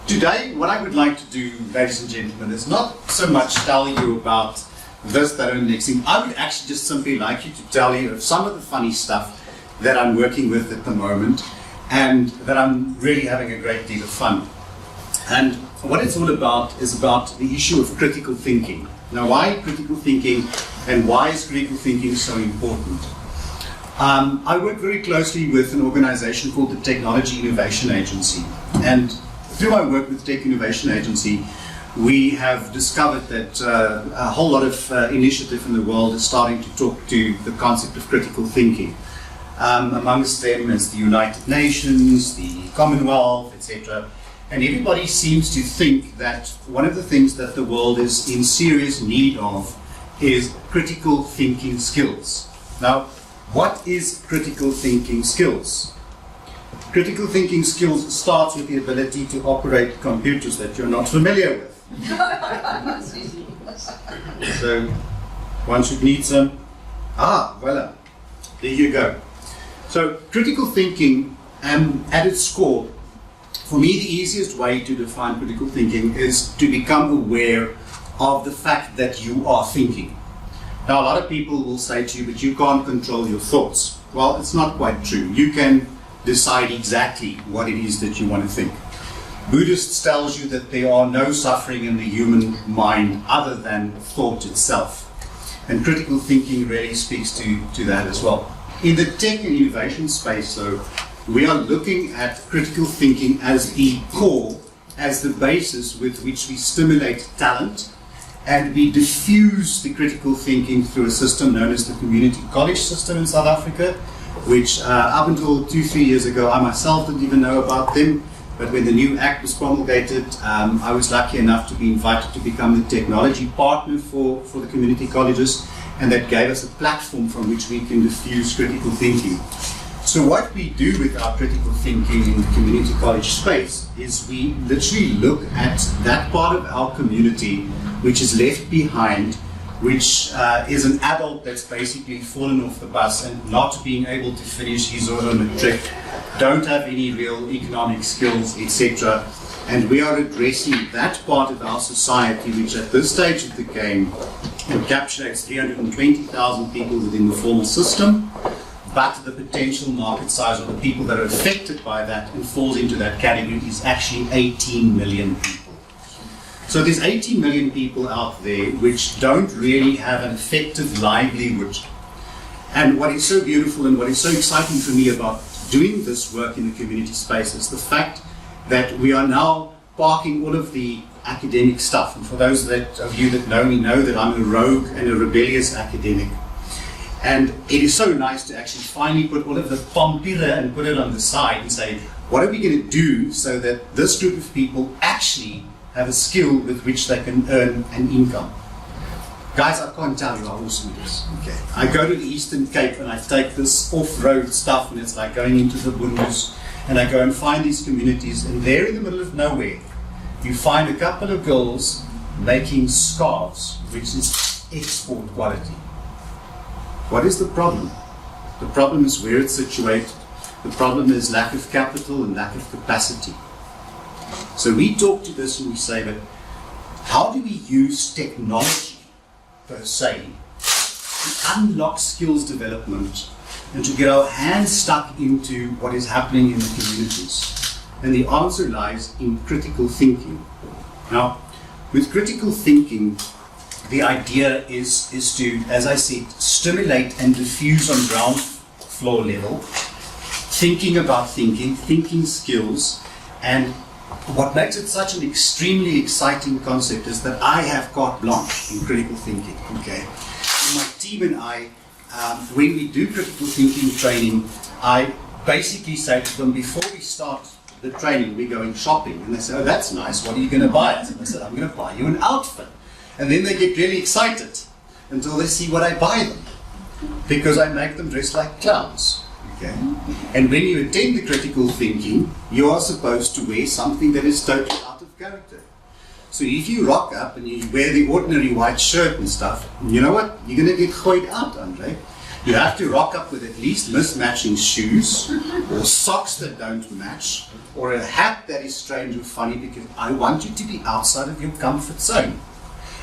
Today, what I would like to do, ladies and gentlemen, is not so much tell you about this, that, and the next thing. I would actually just simply like you to tell you of some of the funny stuff that I'm working with at the moment and that I'm really having a great deal of fun. And what it's all about is about the issue of critical thinking. Now, why critical thinking and why is critical thinking so important? I work very closely with an organization called the Technology Innovation Agency. And through my work with Tech Innovation Agency, we have discovered that a whole lot of initiative in the world is starting to talk to the concept of critical thinking. Amongst them is the United Nations, the Commonwealth, etc. And everybody seems to think that one of the things that the world is in serious need of is critical thinking skills. Now, what is critical thinking skills? Critical thinking skills starts with the ability to operate computers that you're not familiar with. So, one should need some. Voila. There you go. So, critical thinking, at its core, for me, the easiest way to define critical thinking is to become aware of the fact that you are thinking. Now, a lot of people will say to you, but you can't control your thoughts. Well, it's not quite true. You can decide exactly what it is that you want to think. Buddhists tells you that there are no suffering in the human mind other than thought itself. And critical thinking really speaks to that as well. In the tech and innovation space, though, we are looking at critical thinking as the core, as the basis with which we stimulate talent, and we diffuse the critical thinking through a system known as the community college system in South Africa, which up until 2-3 years ago, I myself didn't even know about them. But when the new act was promulgated, I was lucky enough to be invited to become the technology partner for the community colleges, and that gave us a platform from which we can diffuse critical thinking. So what we do with our critical thinking in the community college space is we literally look at that part of our community which is left behind, which is an adult that's basically fallen off the bus and not being able to finish his or her matric, don't have any real economic skills, etc. And we are addressing that part of our society, which at this stage of the game encapsulates 320,000 people within the formal system, but the potential market size of the people that are affected by that and falls into that category is actually 18 million people. So there's 18 million people out there which don't really have an effective livelihood. And what is so beautiful and what is so exciting for me about doing this work in the community space is the fact that we are now parking all of the academic stuff. And for those of you that know me know that I'm a rogue and a rebellious academic. And it is so nice to actually finally put all of the pampira and put it on the side and say, what are we going to do so that this group of people actually have a skill with which they can earn an income? Guys, I can't tell you how awesome it is. Okay. I go to the Eastern Cape and I take this off-road stuff, and it's like going into the Bundes, and I go and find these communities, and there in the middle of nowhere, you find a couple of girls making scarves, which is export quality. What is the problem? The problem is where it's situated. The problem is lack of capital and lack of capacity. So we talk to this and we say, but how do we use technology per se to unlock skills development and to get our hands stuck into what is happening in the communities? And the answer lies in critical thinking. Now, with critical thinking, the idea is to, as I said, stimulate and diffuse on ground floor level, thinking about thinking skills. And what makes it such an extremely exciting concept is that I have carte blanche in critical thinking. Okay, and my team and I, when we do critical thinking training, I basically say to them, before we start the training, we're going shopping. And they say, oh, that's nice, what are you going to buy us? And I said, I'm going to buy you an outfit. And then they get really excited until they see what I buy them, because I make them dress like clowns. Okay? And when you attend the critical thinking, you are supposed to wear something that is totally out of character. So if you rock up and you wear the ordinary white shirt and stuff, you know what? You're going to get gooed out, Andre. You have to rock up with at least mismatching shoes, or socks that don't match, or a hat that is strange or funny, because I want you to be outside of your comfort zone.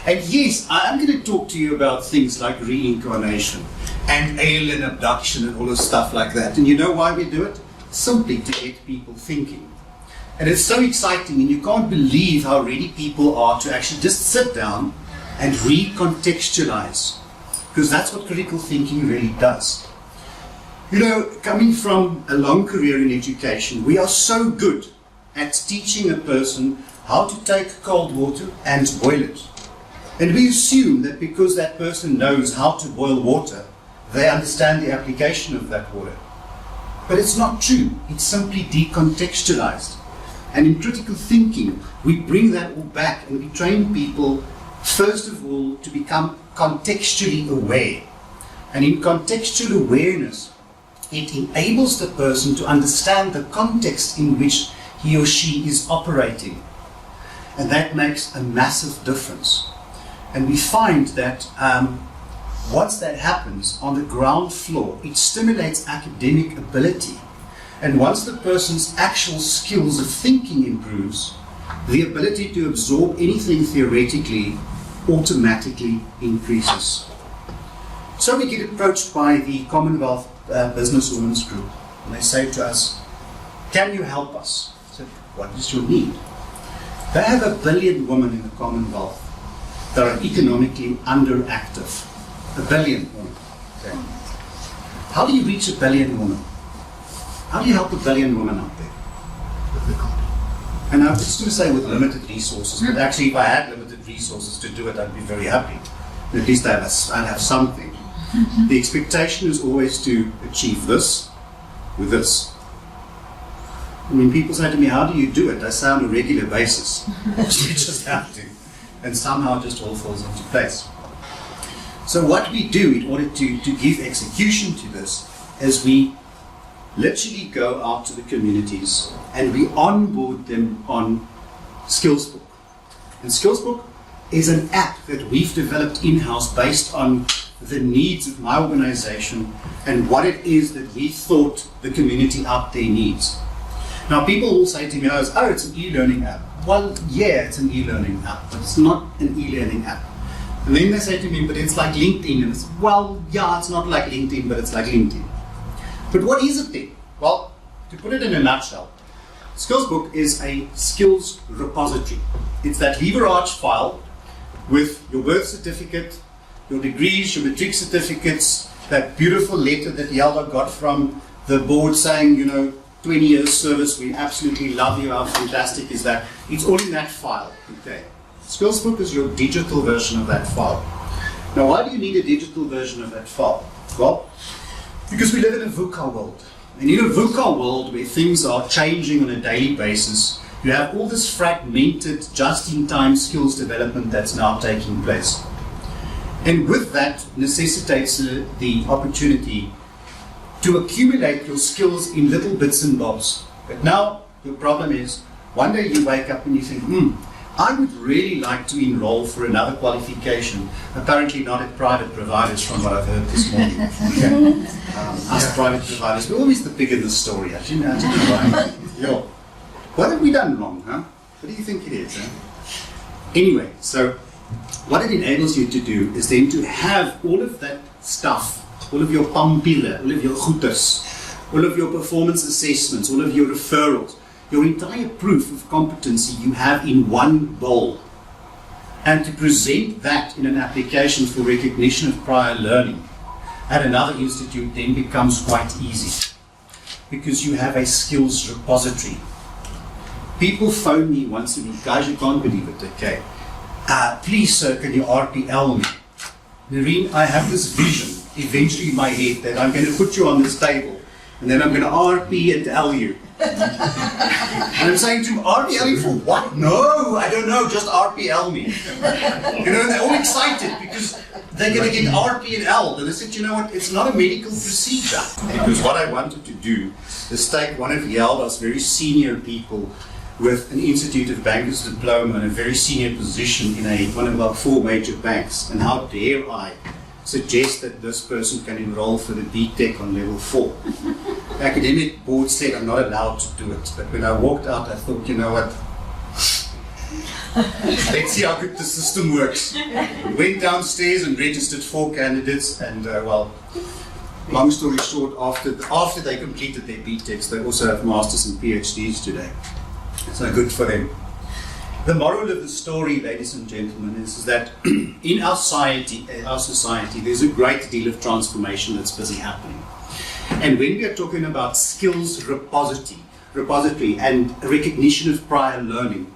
And yes, I'm going to talk to you about things like reincarnation and alien abduction and all this stuff like that. And you know why we do it? Simply to get people thinking. And it's so exciting, and you can't believe how ready people are to actually just sit down and recontextualize. Because that's what critical thinking really does. You know, coming from a long career in education, we are so good at teaching a person how to take cold water and boil it. And we assume that because that person knows how to boil water, they understand the application of that water. But it's not true. It's simply decontextualized. And in critical thinking, we bring that all back and we train people, first of all, to become contextually aware. And in contextual awareness, it enables the person to understand the context in which he or she is operating. And that makes a massive difference. And we find that once that happens on the ground floor, it stimulates academic ability. And once the person's actual skills of thinking improves, the ability to absorb anything theoretically automatically increases. So we get approached by the Commonwealth Businesswomen's Group, and they say to us, "Can you help us?" I said, "What is your need?" They have 1 billion women in the Commonwealth that are economically underactive. 1 billion women. Okay. How do you reach 1 billion women? How do you help 1 billion women out there? And I was just going to say with limited resources, but actually if I had limited resources to do it, I'd be very happy. At least I'd have something. The expectation is always to achieve this with this. I mean, people say to me, "How do you do it?" I say on a regular basis. You just have to. And somehow it just all falls into place. So what we do in order to give execution to this is we literally go out to the communities and we onboard them on Skillsbook. And Skillsbook is an app that we've developed in-house based on the needs of my organization and what it is that we thought the community out there needs. Now people will say to me, "Oh, it's an e-learning app." Well, yeah, it's an e-learning app, but it's not an e-learning app. And then they say to me, "But it's like LinkedIn." And it's, well, yeah, it's not like LinkedIn, but it's like LinkedIn. But what is it then? Well, to put it in a nutshell, Skillsbook is a skills repository. It's that lever-arch file with your birth certificate, your degrees, your matric certificates, that beautiful letter that Yelda got from the board saying, 20 years service, we absolutely love you, how fantastic is that? It's all in that file. Okay. Skillsbook is your digital version of that file. Now, why do you need a digital version of that file? Well, because we live in a VUCA world. And in a VUCA world where things are changing on a daily basis, you have all this fragmented, just-in-time skills development that's now taking place. And with that necessitates the opportunity to accumulate your skills in little bits and bobs. But now, your problem is, one day you wake up and you think, I would really like to enroll for another qualification. Apparently not at private providers from what I've heard this morning. Okay. Us private providers, we're always the pig in the story, actually. I don't know why. Yeah. What have we done wrong, huh? What do you think it is, huh? Anyway, so what it enables you to do is then to have all of that stuff, all of your pampile, all of your goeders, all of your performance assessments, all of your referrals, your entire proof of competency you have in one bowl. And to present that in an application for recognition of prior learning at another institute then becomes quite easy because you have a skills repository. People phone me once a week, guys, you can't believe it, okay? Please, sir, can you RPL me? Nareen, I have this vision eventually in my head that I'm going to put you on this table and then I'm going to RP and L you. And I'm saying to him, RPL you for what? No, I don't know, just RPL me. They're all excited because they're going to get RP and L. And I said, you know what, it's not a medical procedure. Because what I wanted to do is take one of Yelda's very senior people with an Institute of Bankers diploma and a very senior position in one of our 4 major banks. And how dare I suggest that this person can enroll for the BTEC on level 4. The academic board said I'm not allowed to do it, but when I walked out I thought, you know what, let's see how good the system works. Went downstairs and registered 4 candidates, and well, long story short, after they completed their BTECs, they also have masters and PhDs today. So good for them. The moral of the story, ladies and gentlemen, is that in our society, there's a great deal of transformation that's busy happening. And when we are talking about skills repository and recognition of prior learning,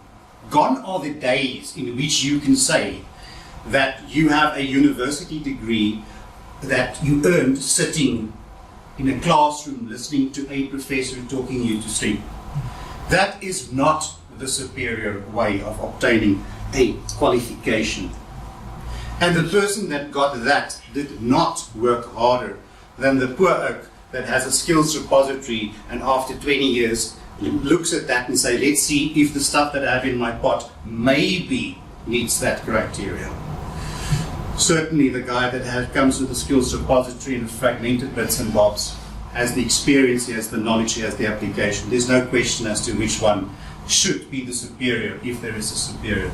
gone are the days in which you can say that you have a university degree that you earned sitting in a classroom listening to a professor talking you to sleep. That is not the superior way of obtaining a qualification. And the person that got that did not work harder than the poor oak that has a skills repository and after 20 years looks at that and say, let's see if the stuff that I have in my pot maybe meets that criteria. Certainly the guy that comes with the skills repository and fragmented bits and bobs has the experience, he has the knowledge, he has the application. There's no question as to which one should be the superior, if there is a superior.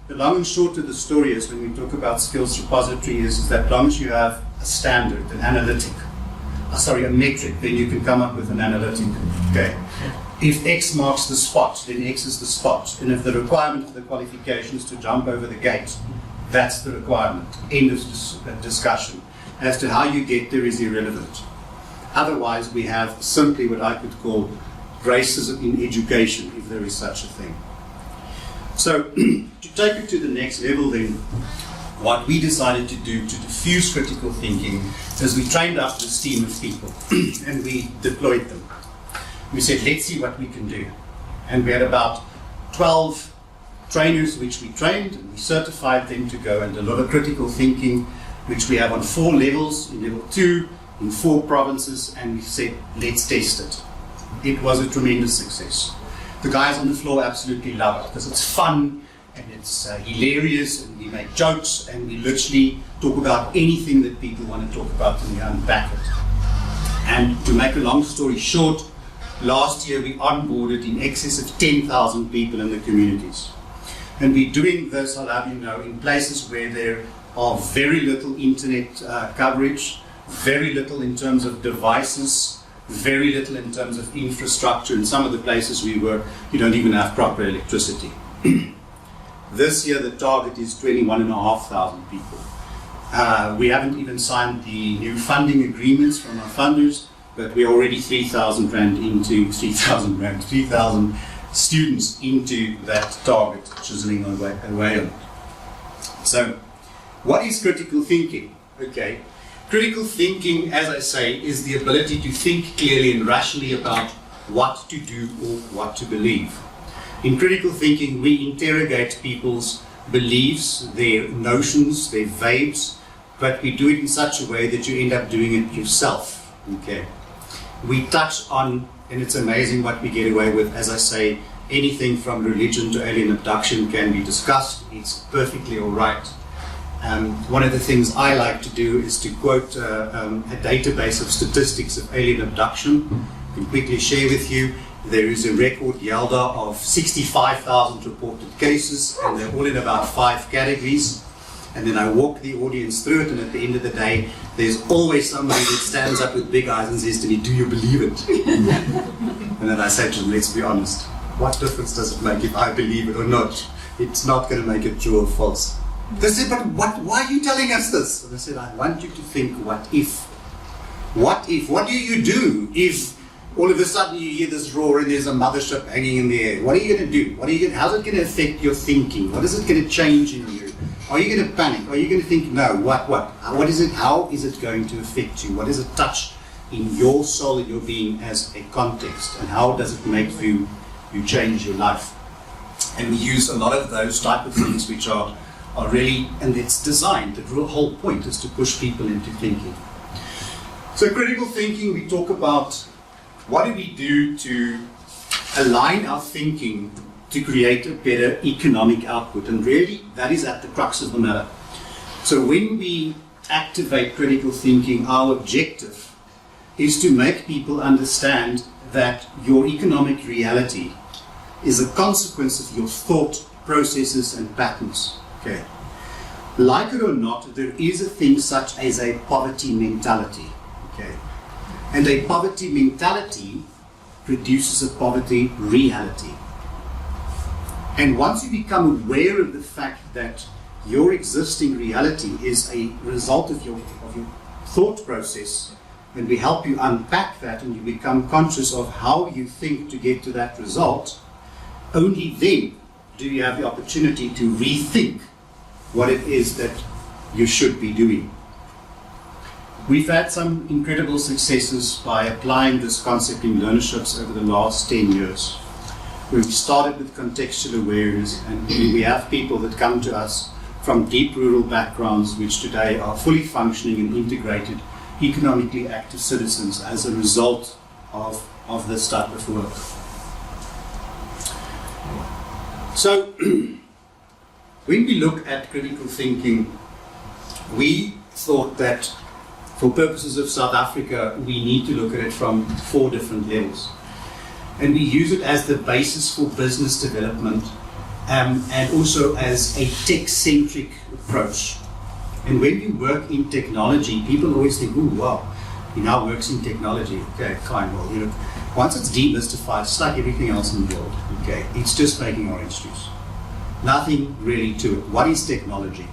The long and short of the story is, when we talk about skills repository, is that as long as you have a standard, an analytic, a metric, then you can come up with an analytic. Okay. If X marks the spot, then X is the spot. And if the requirement of the qualification is to jump over the gate, that's the requirement. End of discussion. As to how you get there is irrelevant. Otherwise, we have simply what I could call racism in education, if there is such a thing. So, to take it to the next level then, what we decided to do to diffuse critical thinking is we trained up this team of people and we deployed them. We said, let's see what we can do. And we had about 12 trainers which we trained, and we certified them to go and do a lot of critical thinking, which we have on 4 levels, in level 2, in 4 provinces, and we said, let's test it. It was a tremendous success. The guys on the floor absolutely love it because it's fun and it's hilarious, and we make jokes and we literally talk about anything that people want to talk about and we unpack it. And to make a long story short, last year we onboarded in excess of 10,000 people in the communities. And we're doing this, I'll have you know, in places where there are very little internet coverage, very little in terms of devices, very little in terms of infrastructure. In some of the places we were, you don't even have proper electricity. This year the target is 21,500 people. We haven't even signed the new funding agreements from our funders, but we're already 3,000 students into that target, chiseling away on it. So, what is critical thinking? Okay. Critical thinking, as I say, is the ability to think clearly and rationally about what to do or what to believe. In critical thinking, we interrogate people's beliefs, their notions, their vibes, but we do it in such a way that you end up doing it yourself. Okay. We touch on, and it's amazing what we get away with. As I say, anything from religion to alien abduction can be discussed. It's perfectly all right. One of the things I like to do is to quote a database of statistics of alien abduction. I can quickly share with you. There is a record, Yalda, of 65,000 reported cases, and they're all in about 5 categories. And then I walk the audience through it, and at the end of the day, there's always somebody that stands up with big eyes and says to me, do you believe it? And then I say to them, let's be honest. What difference does it make if I believe it or not? It's not going to make it true or false. They said, but why are you telling us this? And I said, I want you to think, what if? What if? What do you do if all of a sudden you hear this roar and there's a mothership hanging in the air? What are you going to do? How's it going to affect your thinking? What is it going to change in you? Are you going to panic? Are you going to think, no, what? What is it? How is it going to affect you? What does it touch in your soul and your being as a context? And how does it make you change your life? And we use a lot of those type of things which are really, and it's designed, the whole point is to push people into thinking. So critical thinking, we talk about what do we do to align our thinking to create a better economic output, and really that is at the crux of the matter. So when we activate critical thinking, our objective is to make people understand that your economic reality is a consequence of your thought processes and patterns. Okay. Like it or not, there is a thing such as a poverty mentality. Okay. And a poverty mentality produces a poverty reality. And once you become aware of the fact that your existing reality is a result of your thought process, and we help you unpack that and you become conscious of how you think to get to that result, only then do you have the opportunity to rethink what it is that you should be doing. We've had some incredible successes by applying this concept in learnerships over the last 10 years. We've started with contextual awareness, and we have people that come to us from deep rural backgrounds which today are fully functioning and integrated, economically active citizens as a result of this type of work. So, when we look at critical thinking, we thought that for purposes of South Africa, we need to look at it from 4 different levels. And we use it as the basis for business development and also as a tech-centric approach. And when you work in technology, people always think, oh, wow, he now works in technology. Okay, fine, well, once it's demystified, it's like everything else in the world. Okay, it's just making orange juice. Nothing really to it. What is technology?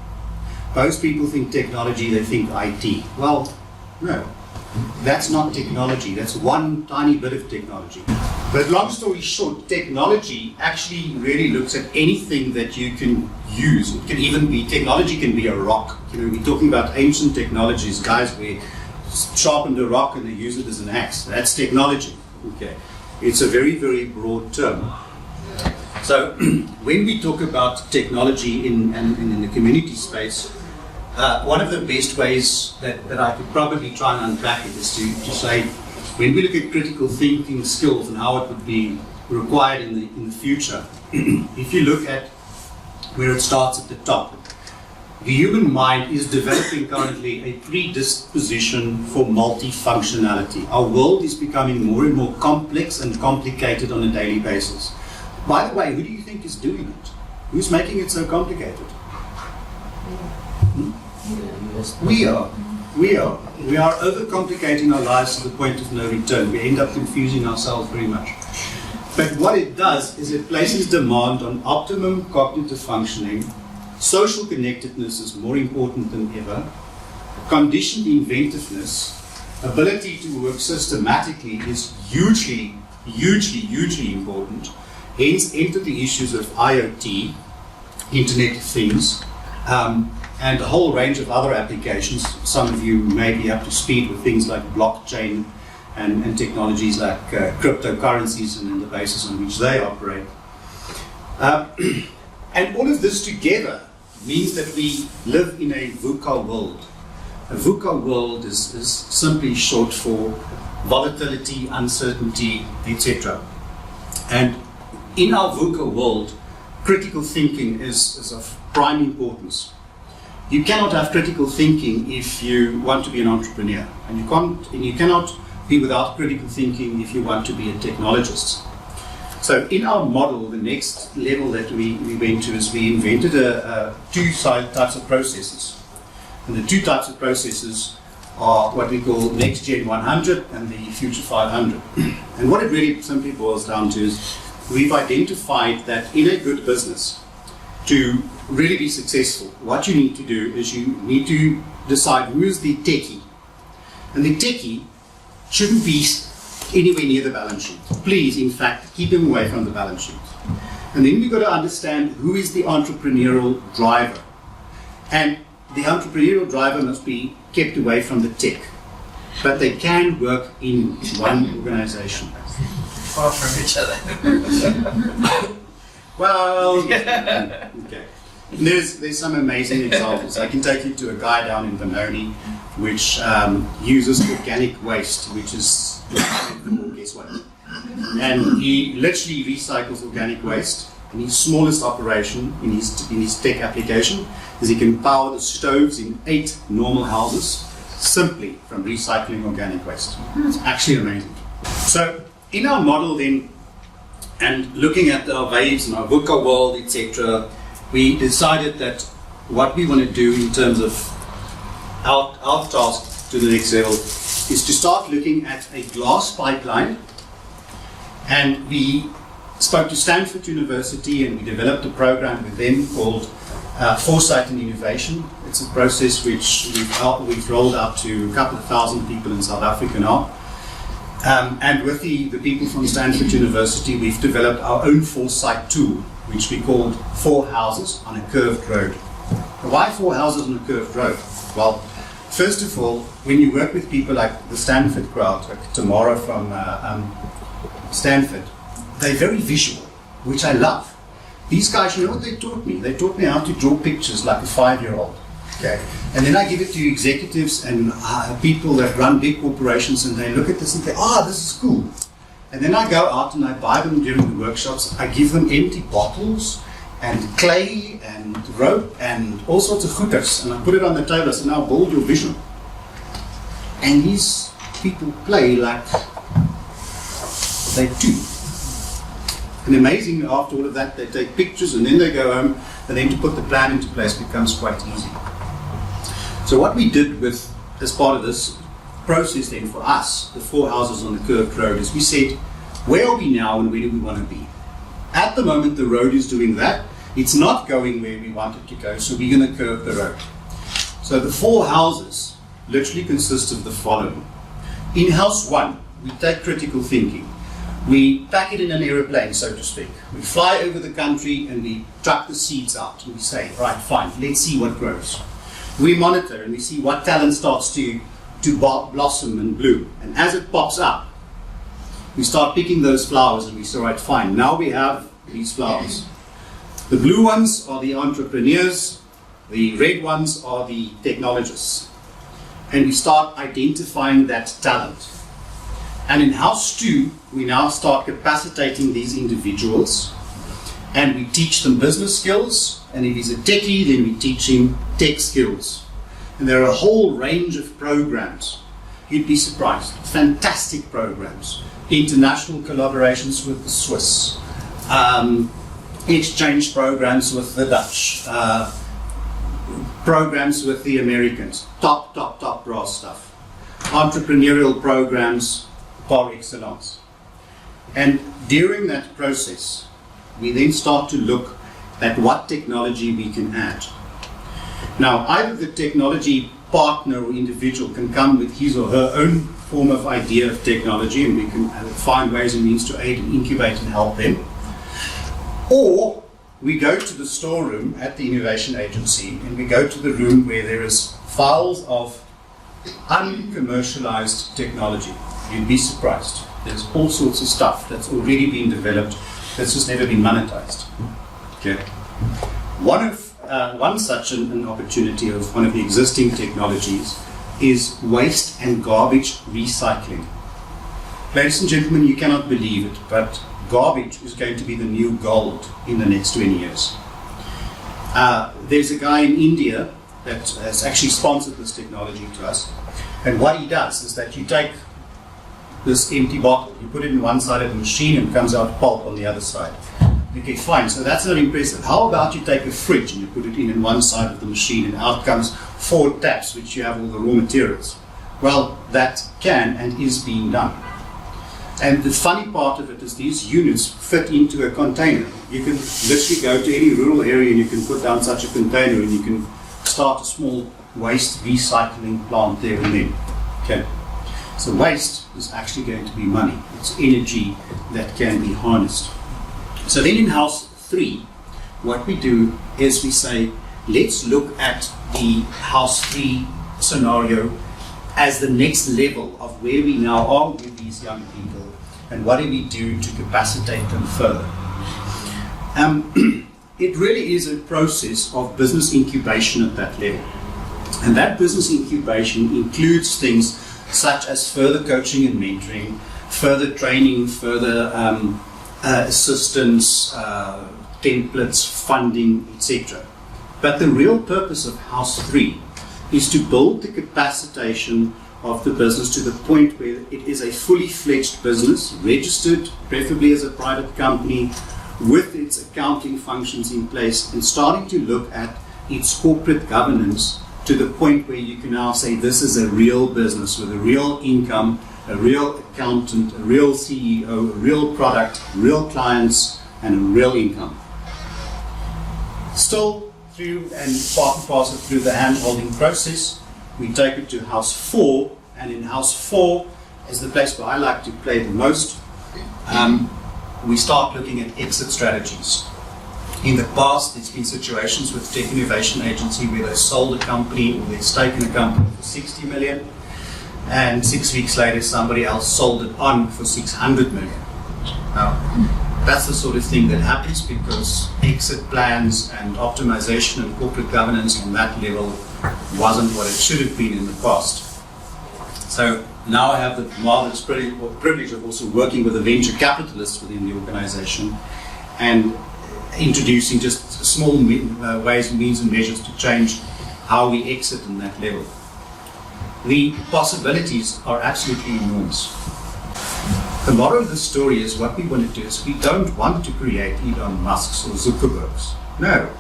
Most people think technology, they think IT. Well, no, that's not technology. That's one tiny bit of technology. But long story short, technology actually really looks at anything that you can use. It can even be, technology can be a rock. We're talking about ancient technologies. Guys, we sharpened a rock and they use it as an axe. That's technology. Okay, it's a very, very broad term. So when we talk about technology in the community space, one of the best ways that I could probably try and unpack it is to say, when we look at critical thinking skills and how it would be required in the future, if you look at where it starts at the top, the human mind is developing currently a predisposition for multifunctionality. Our world is becoming more and more complex and complicated on a daily basis. By the way, who do you think is doing it? Who's making it so complicated? We are. We are overcomplicating our lives to the point of no return. We end up confusing ourselves very much. But what it does is it places demand on optimum cognitive functioning. Social connectedness is more important than ever. Conditioned inventiveness, ability to work systematically is hugely important. Hence, enter the issues of IoT, Internet of Things, and a whole range of other applications. Some of you may be up to speed with things like blockchain and technologies like cryptocurrencies and the basis on which they operate. And all of this together means that we live in a VUCA world. A VUCA world is simply short for volatility, uncertainty, etc. And in our VUCA world, critical thinking is of prime importance. You cannot have critical thinking if you want to be an entrepreneur, and you cannot be without critical thinking if you want to be a technologist. So in our model, the next level that we went to is we invented two types of processes. And the 2 types of processes are what we call Next Gen 100 and the Future 500. And what it really simply boils down to is we've identified that in a good business, to really be successful, what you need to do is you need to decide who is the techie. And the techie shouldn't be anywhere near the balance sheet. Please, in fact, keep him away from the balance sheet. And then we've got to understand who is the entrepreneurial driver. And the entrepreneurial driver must be kept away from the tech. But they can work in one organization. Far from each other. Well, okay. There's some amazing examples. I can take you to a guy down in Benoni which uses organic waste, which is, guess what? And he literally recycles organic waste in his smallest operation, in his tech application, is he can power the stoves in 8 normal houses simply from recycling organic waste. It's actually amazing. So in our model then, and looking at our waves and our VUCA world, etc., we decided that what we want to do in terms of our task to the next level is to start looking at a glass pipeline. And we spoke to Stanford University and we developed a program with them called Foresight and Innovation. It's a process which we've rolled out to a couple of thousand people in South Africa now. And with the people from Stanford University, we've developed our own foresight tool, which we called 4 houses on a curved road. Why 4 houses on a curved road? Well, first of all, when you work with people like the Stanford crowd, like Tamara from Stanford, they're very visual, which I love. These guys, you know what they taught me? They taught me how to draw pictures like a 5-year-old. Okay. And then I give it to executives and people that run big corporations, and they look at this and say, this is cool. And then I go out and I buy them during the workshops. I give them empty bottles and clay and rope and all sorts of gooders, and I put it on the table. I say, now build your vision. And these people play like they do. And amazing, after all of that, they take pictures and then they go home, and then to put the plan into place becomes quite easy. So what we did as part of this process then for us, the 4 houses on the curved road, is we said, where are we now and where do we want to be? At the moment the road is doing that. It's not going where we want it to go, so we're going to curve the road. So the 4 houses literally consist of the following. In house 1, we take critical thinking. We pack it in an aeroplane, so to speak. We fly over the country and we truck the seeds out. And we say, right, fine, let's see what grows. We monitor and we see what talent starts to blossom and bloom. And as it pops up, we start picking those flowers and we say, right, fine, now we have these flowers. The blue ones are the entrepreneurs, the red ones are the technologists. And we start identifying that talent. And in house 2, we now start capacitating these individuals, and we teach them business skills, and if he's a techie, then we teach him tech skills. And there are a whole range of programs. You'd be surprised. Fantastic programs. International collaborations with the Swiss, exchange programs with the Dutch, programs with the Americans, top brass stuff. Entrepreneurial programs par excellence. And during that process, we then start to look at what technology we can add. Now, either the technology partner or individual can come with his or her own form of idea of technology, and we can find ways and means to aid and incubate and help them. Or we go to the storeroom at the innovation agency, and we go to the room where there is files of uncommercialized technology. You'd be surprised. There's all sorts of stuff that's already been developed that's just never been monetized. Okay. One such an opportunity of one of the existing technologies is waste and garbage recycling. Ladies and gentlemen, you cannot believe it, but garbage is going to be the new gold in the next 20 years. There's a guy in India that has actually sponsored this technology to us, and what he does is that you take this empty bottle, you put it in one side of the machine and it comes out pulp on the other side. Okay, fine, so that's not impressive. How about you take a fridge and you put it in one side of the machine and out comes 4 taps which you have all the raw materials? Well, that can and is being done. And the funny part of it is these units fit into a container. You can literally go to any rural area and you can put down such a container and you can start a small waste recycling plant there and then. Okay. So waste is actually going to be money. It's energy that can be harnessed. So then in house 3, what we do is we say, let's look at the house 3 scenario as the next level of where we now are with these young people and what do we do to capacitate them further. It really is a process of business incubation at that level. And that business incubation includes things such as further coaching and mentoring, further training, further assistance, templates, funding, etc. But the real purpose of House 3 is to build the capacitation of the business to the point where it is a fully fledged business, registered, preferably as a private company, with its accounting functions in place, and starting to look at its corporate governance to the point where you can now say this is a real business with a real income, a real accountant, a real CEO, a real product, real clients, and a real income. Still through and part and parcel through the hand-holding process, we take it to House 4, and in House 4 is the place where I like to play the most. We start looking at exit strategies. In the past, there's been situations with Tech Innovation Agency where they sold a company or they stake in a company for 60 million, and 6 weeks later somebody else sold it on for 600 million. Now, that's the sort of thing that happens because exit plans and optimization and corporate governance on that level wasn't what it should have been in the past. So now I have the marvelous privilege of also working with the venture capitalists within the organization and introducing just small ways, means and measures to change how we exit on that level. The possibilities are absolutely enormous. The moral of the story is what we want to do is we don't want to create Elon Musks or Zuckerbergs. No.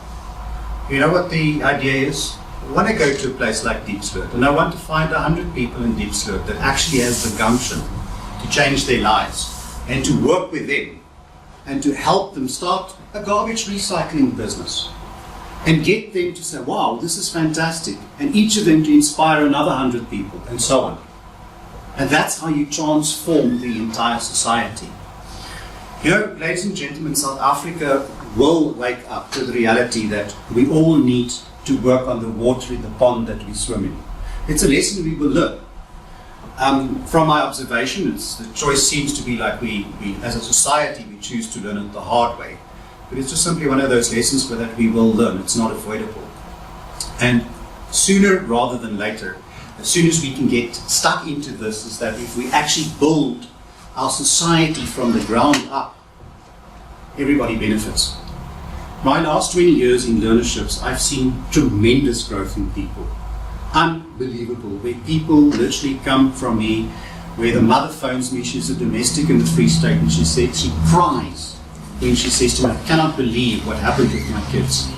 You know what the idea is? I want to go to a place like Diepsloot, and I want to find 100 people in Diepsloot that actually has the gumption to change their lives and to work with them and to help them start a garbage recycling business and get them to say, wow, this is fantastic, and each of them to inspire another 100 people, and so on. And that's how you transform the entire society. You know, ladies and gentlemen, South Africa will wake up to the reality that we all need to work on the water in the pond that we swim in. It's a lesson we will learn. From my observation, the choice seems to be like we as a society, we choose to learn it the hard way. But it's just simply one of those lessons that we will learn. It's not avoidable. And sooner rather than later, as soon as we can get stuck into this, is that if we actually build our society from the ground up, everybody benefits. My last 20 years in learnerships, I've seen tremendous growth in people. Unbelievable. Where people literally come from me, where the mother phones me, she's a domestic in the Free State, and she said she cries when she says to me, I cannot believe what happened with my kids.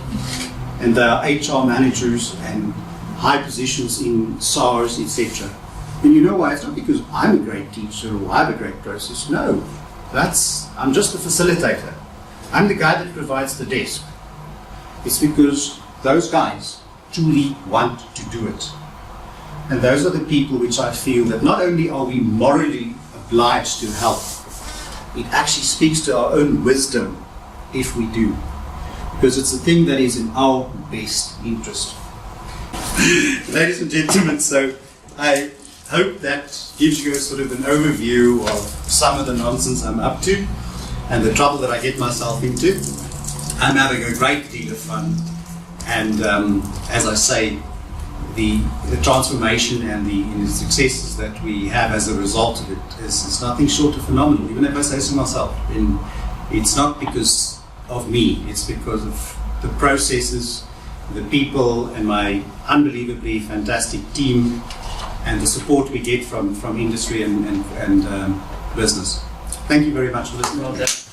And there are HR managers and high positions in SARS, etc. And you know why? It's not because I'm a great teacher or I have a great process. No, I'm just a facilitator. I'm the guy that provides the desk. It's because those guys truly want to do it. And those are the people which I feel that not only are we morally obliged to help, it actually speaks to our own wisdom if we do. Because it's a thing that is in our best interest. Ladies and gentlemen, so I hope that gives you a sort of an overview of some of the nonsense I'm up to and the trouble that I get myself into. I'm having a great deal of fun, and as I say, the transformation and the successes that we have as a result of it is nothing short of phenomenal, even if I say so myself. And it's not because of me, it's because of the processes, the people, and my unbelievably fantastic team, and the support we get from industry and business. Thank you very much for listening.